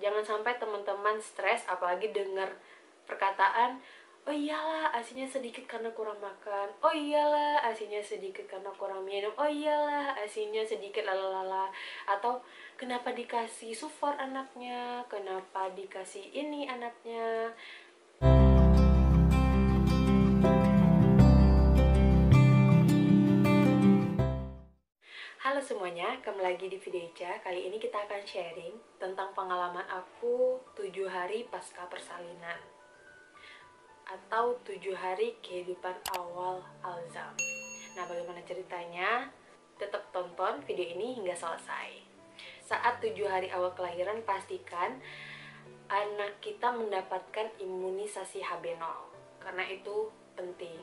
Jangan sampai teman-teman stres apalagi dengar perkataan, oh iyalah asinya sedikit karena kurang makan, oh iyalah asinya sedikit karena kurang minum, oh iyalah asinya sedikit lalala, atau kenapa dikasih sufor anaknya, kenapa dikasih ini anaknya. Halo semuanya, kembali lagi di video Ica. Kali ini kita akan sharing tentang pengalaman aku 7 hari pasca persalinan atau 7 hari kehidupan awal Alzam. Nah, bagaimana ceritanya? Tetap tonton video ini hingga selesai. Saat 7 hari awal kelahiran, pastikan anak kita mendapatkan imunisasi HB0 karena itu penting.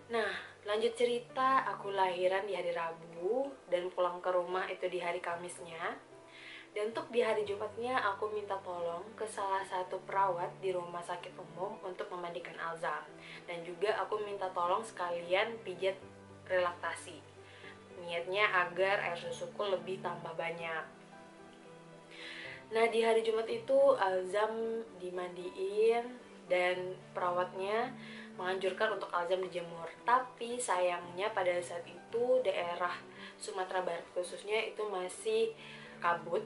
Nah, lanjut cerita, aku lahiran di hari Rabu dan pulang ke rumah itu di hari Kamisnya. Dan untuk di hari Jumatnya aku minta tolong ke salah satu perawat di rumah sakit umum untuk memandikan Alzam. Dan juga aku minta tolong sekalian pijat relaksasi. Niatnya agar air susuku lebih tambah banyak. Nah, di hari Jumat itu Alzam dimandiin dan perawatnya menganjurkan untuk Alzam dijemur. Tapi sayangnya pada saat itu daerah Sumatera Barat khususnya itu masih kabut.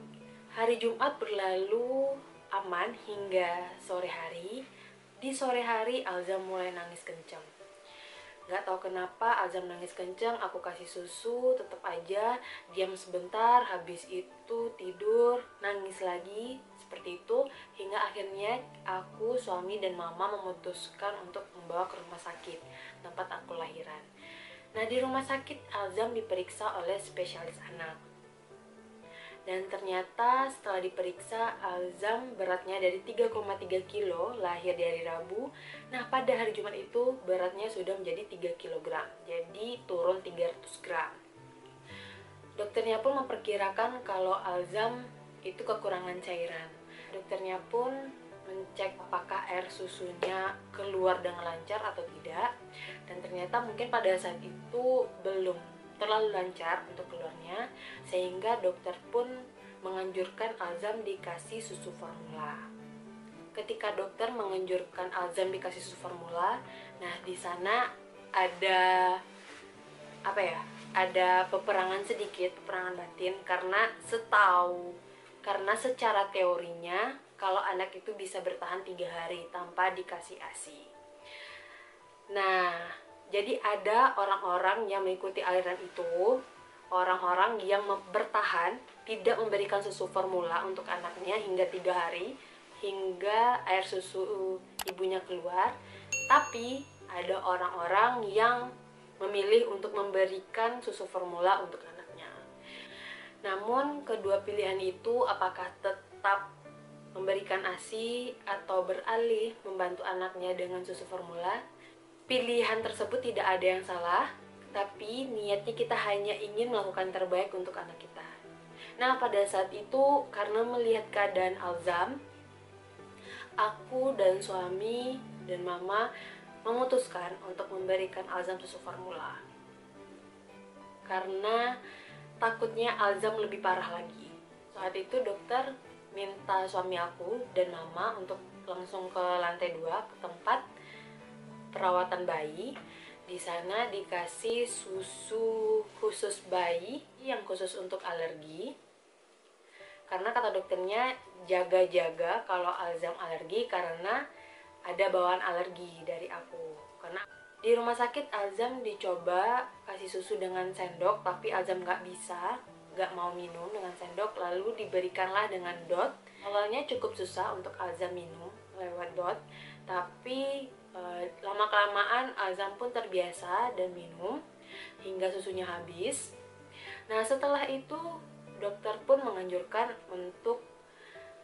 Hari Jumat berlalu aman hingga sore hari. Di sore hari Alzam mulai nangis kencang. Gak tahu kenapa Alzam nangis kencang, aku kasih susu, tetap aja diam sebentar, habis itu tidur, nangis lagi, seperti itu. Hingga akhirnya aku, suami, dan mama memutuskan untuk membawa ke rumah sakit tempat aku lahiran. Nah, di rumah sakit Alzam diperiksa oleh spesialis anak. Dan ternyata setelah diperiksa Alzam beratnya dari 3,3 kilo, lahir di hari Rabu. Nah, pada hari Jumat itu beratnya sudah menjadi 3 kg, jadi turun 300 gram. Dokternya pun memperkirakan kalau Alzam itu kekurangan cairan. Dokternya pun mencek apakah air susunya keluar dengan lancar atau tidak. Dan ternyata mungkin pada saat itu belum terlalu lancar untuk keluarnya, sehingga dokter pun menganjurkan Alzam dikasih susu formula. Ketika dokter menganjurkan Alzam dikasih susu formula, nah di sana ada ada peperangan sedikit, peperangan batin, karena secara teorinya kalau anak itu bisa bertahan 3 hari tanpa dikasih ASI. Nah, jadi ada orang-orang yang mengikuti aliran itu, orang-orang yang bertahan tidak memberikan susu formula untuk anaknya hingga 3 hari, hingga air susu ibunya keluar. Tapi ada orang-orang yang memilih untuk memberikan susu formula untuk anaknya. Namun kedua pilihan itu, apakah tetap memberikan ASI atau beralih membantu anaknya dengan susu formula, pilihan tersebut tidak ada yang salah, tapi niatnya kita hanya ingin melakukan terbaik untuk anak kita. Nah, pada saat itu karena melihat keadaan Alzam, aku dan suami dan mama memutuskan untuk memberikan Alzam susu formula. Karena takutnya Alzam lebih parah lagi. Saat itu dokter minta suami aku dan mama untuk langsung ke lantai 2 ke tempat perawatan bayi. Di sana dikasih susu khusus bayi yang khusus untuk alergi. Karena kata dokternya jaga-jaga kalau Alzam alergi karena ada bawaan alergi dari aku. Karena di rumah sakit Alzam dicoba kasih susu dengan sendok, tapi Alzam nggak bisa, nggak mau minum dengan sendok, lalu diberikanlah dengan dot. Awalnya cukup susah untuk Alzam minum lewat dot, tapi lama-kelamaan Alzam pun terbiasa dan minum hingga susunya habis. Nah, setelah itu dokter pun menganjurkan untuk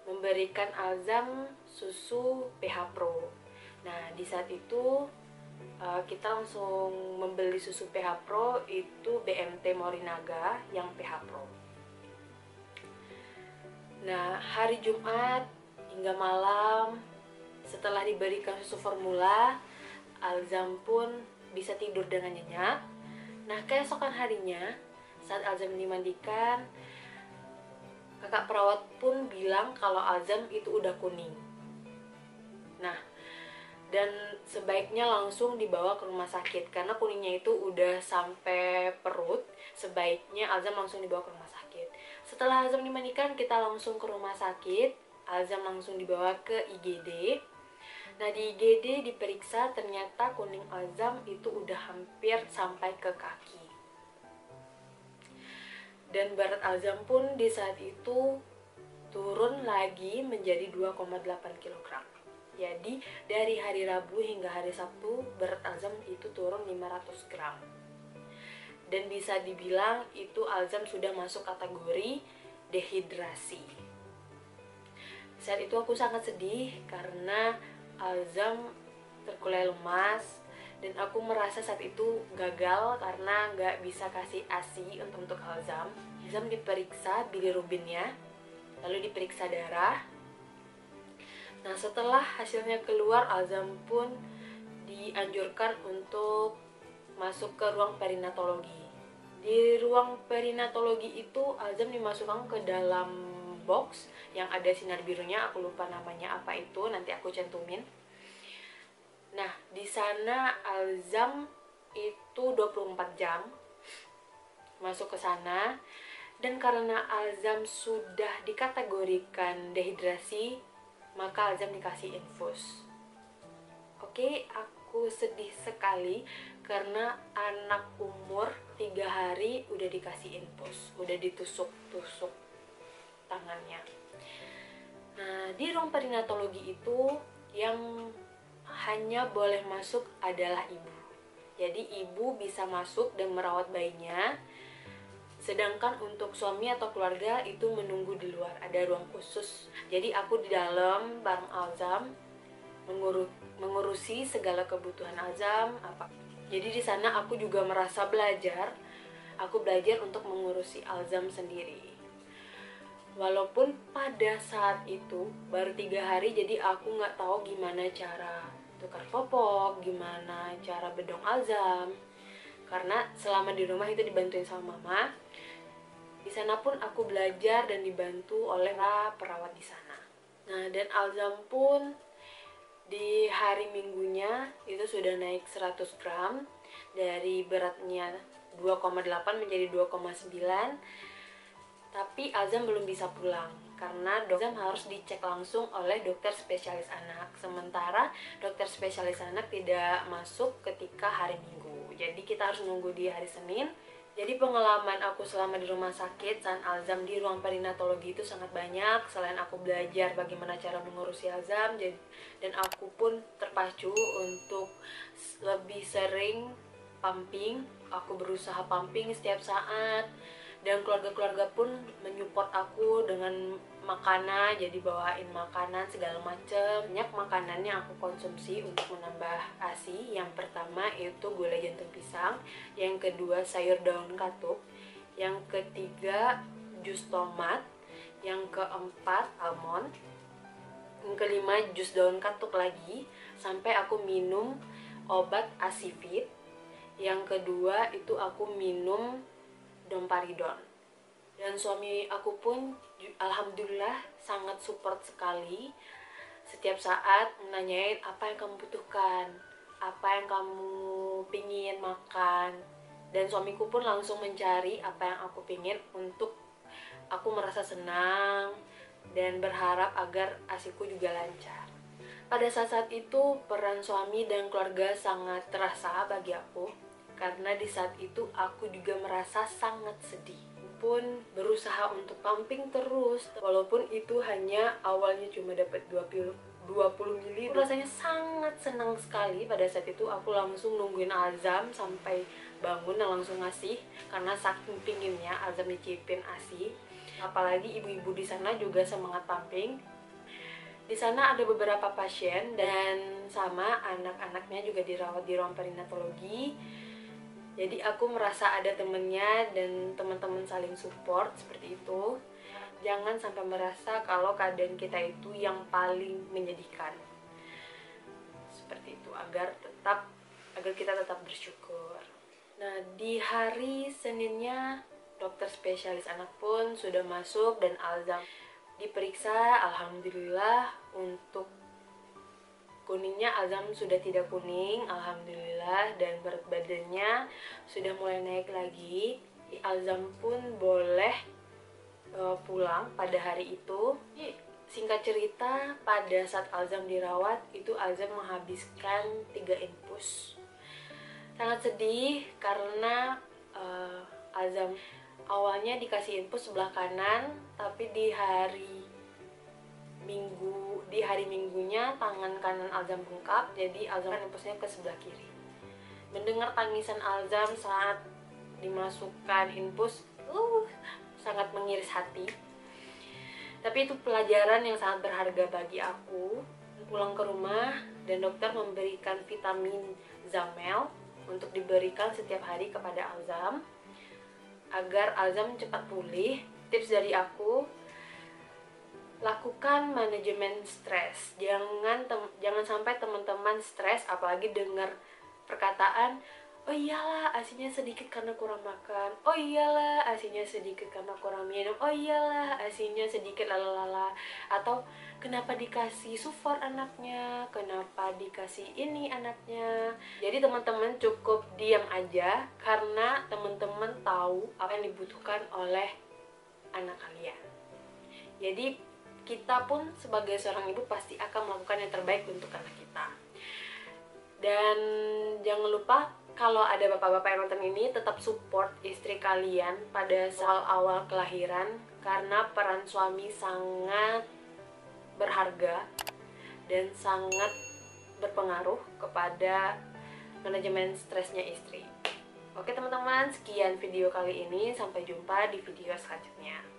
memberikan Alzam susu PH Pro. Nah, di saat itu kita langsung membeli susu PH Pro, itu BMT Morinaga yang PH Pro. Nah, hari Jumat hingga malam setelah diberikan susu formula, Alzam pun bisa tidur dengan nyenyak. Nah, keesokan harinya saat Alzam dimandikan, Kakak perawat pun bilang kalau Alzam itu udah kuning. Nah, dan sebaiknya langsung dibawa ke rumah sakit karena kuningnya itu udah sampai perut. Sebaiknya Alzam langsung dibawa ke rumah sakit. Setelah Alzam dimandikan, kita langsung ke rumah sakit. Alzam langsung dibawa ke IGD. Nah, di IGD diperiksa, ternyata kuning Alzam itu udah hampir sampai ke kaki. Dan berat Alzam pun di saat itu turun lagi menjadi 2,8 kg. Jadi dari hari Rabu hingga hari Sabtu berat Alzam itu turun 500 gram. Dan bisa dibilang itu Alzam sudah masuk kategori dehidrasi. Saat itu aku sangat sedih karena Alzam terkulai lemas. Dan aku merasa saat itu gagal karena nggak bisa kasih ASI untuk Alzam. Alzam diperiksa bilirubinnya, lalu diperiksa darah. Nah, setelah hasilnya keluar, Alzam pun dianjurkan untuk masuk ke ruang perinatologi. Di ruang perinatologi itu, Alzam dimasukkan ke dalam box yang ada sinar birunya. Aku lupa namanya apa itu, nanti aku cantumin. Nah, di sana Alzam itu 24 jam masuk ke sana. Dan karena Alzam sudah dikategorikan dehidrasi, maka Alzam dikasih infus. Oke, aku sedih sekali karena anak umur 3 hari udah dikasih infus, udah ditusuk-tusuk tangannya. Nah, di ruang perinatologi itu yang hanya boleh masuk adalah ibu. Jadi ibu bisa masuk dan merawat bayinya. Sedangkan untuk suami atau keluarga itu menunggu di luar, ada ruang khusus. Jadi aku di dalam bareng Alzam mengurusi segala kebutuhan Alzam apa. Jadi di sana aku juga merasa belajar. Aku belajar untuk mengurusi Alzam sendiri. Walaupun pada saat itu baru 3 hari, jadi aku nggak tahu gimana cara tukar popok, gimana cara bedong Alzam. Karena selama di rumah itu dibantuin sama mama. Di sana pun aku belajar dan dibantu oleh perawat di sana. Nah, dan Alzam pun di hari Minggunya itu sudah naik 100 gram. Dari beratnya 2,8 menjadi 2,9. Tapi Alzam belum bisa pulang karena Alzam harus dicek langsung oleh dokter spesialis anak. Sementara dokter spesialis anak tidak masuk ketika hari Minggu. Jadi kita harus nunggu di hari Senin. Jadi pengalaman aku selama di rumah sakit saat Alzam di ruang perinatologi itu sangat banyak. Selain aku belajar bagaimana cara mengurusi Alzam, dan aku pun terpacu untuk lebih sering pumping. Aku berusaha pumping setiap saat. Dan keluarga-keluarga pun menyupport aku dengan makanan, jadi bawain makanan segala macam. Banyak makanan yang aku konsumsi untuk menambah ASI. Yang pertama itu gulai jantung pisang, yang kedua sayur daun katuk, yang ketiga jus tomat, yang keempat almond, yang kelima jus daun katuk lagi, sampai aku minum obat Asifit. Yang kedua itu aku minum Domparidon. Dan suami aku pun alhamdulillah sangat support sekali. Setiap saat menanyain apa yang kamu butuhkan, apa yang kamu pingin makan. Dan suamiku pun langsung mencari apa yang aku pingin untuk aku merasa senang dan berharap agar ASIku juga lancar. Pada saat-saat itu peran suami dan keluarga sangat terasa bagi aku. Karena di saat itu aku juga merasa sangat sedih. Pun berusaha untuk pumping terus. Walaupun itu hanya awalnya cuma dapat 20 mili. Rasanya sangat senang sekali. Pada saat itu aku langsung nungguin Alzam sampai bangun dan langsung ngasih. Karena saking pinginnya Alzam dicipin ASI. Apalagi ibu-ibu di sana juga semangat pumping. Di sana ada beberapa pasien dan sama anak-anaknya juga dirawat di ruang perinatologi. Jadi aku merasa ada temennya dan teman-teman saling support seperti itu. Jangan sampai merasa kalau keadaan kita itu yang paling menyedihkan. Seperti itu agar kita tetap bersyukur. Nah, di hari Seninnya dokter spesialis anak pun sudah masuk dan Alzam diperiksa. Alhamdulillah untuk kuningnya Alzam sudah tidak kuning, alhamdulillah, dan berat badannya sudah mulai naik lagi. Alzam pun boleh pulang pada hari itu. Singkat cerita, pada saat Alzam dirawat itu Alzam menghabiskan 3 infus. Sangat sedih karena Alzam awalnya dikasih infus sebelah kanan, tapi di hari Minggunya tangan kanan Alzam bengkak, jadi Alzam infusnya ke sebelah kiri. Mendengar tangisan Alzam saat dimasukkan infus, sangat mengiris hati. Tapi itu pelajaran yang sangat berharga bagi aku. Pulang ke rumah dan dokter memberikan vitamin Zamel untuk diberikan setiap hari kepada Alzam agar Alzam cepat pulih. Tips dari aku, lakukan manajemen stres. Jangan sampai teman-teman stres apalagi dengar perkataan, oh iyalah asinya sedikit karena kurang makan, oh iyalah asinya sedikit karena kurang minum, oh iyalah asinya sedikit lalala, atau kenapa dikasih sufor anaknya, kenapa dikasih ini anaknya. Jadi teman-teman cukup diam aja karena teman-teman tahu apa yang dibutuhkan oleh anak kalian. Jadi kita pun sebagai seorang ibu pasti akan melakukan yang terbaik untuk anak kita. Dan jangan lupa kalau ada bapak-bapak yang nonton ini, tetap support istri kalian pada soal awal kelahiran, karena peran suami sangat berharga dan sangat berpengaruh kepada manajemen stresnya istri. Oke teman-teman, sekian video kali ini, sampai jumpa di video selanjutnya.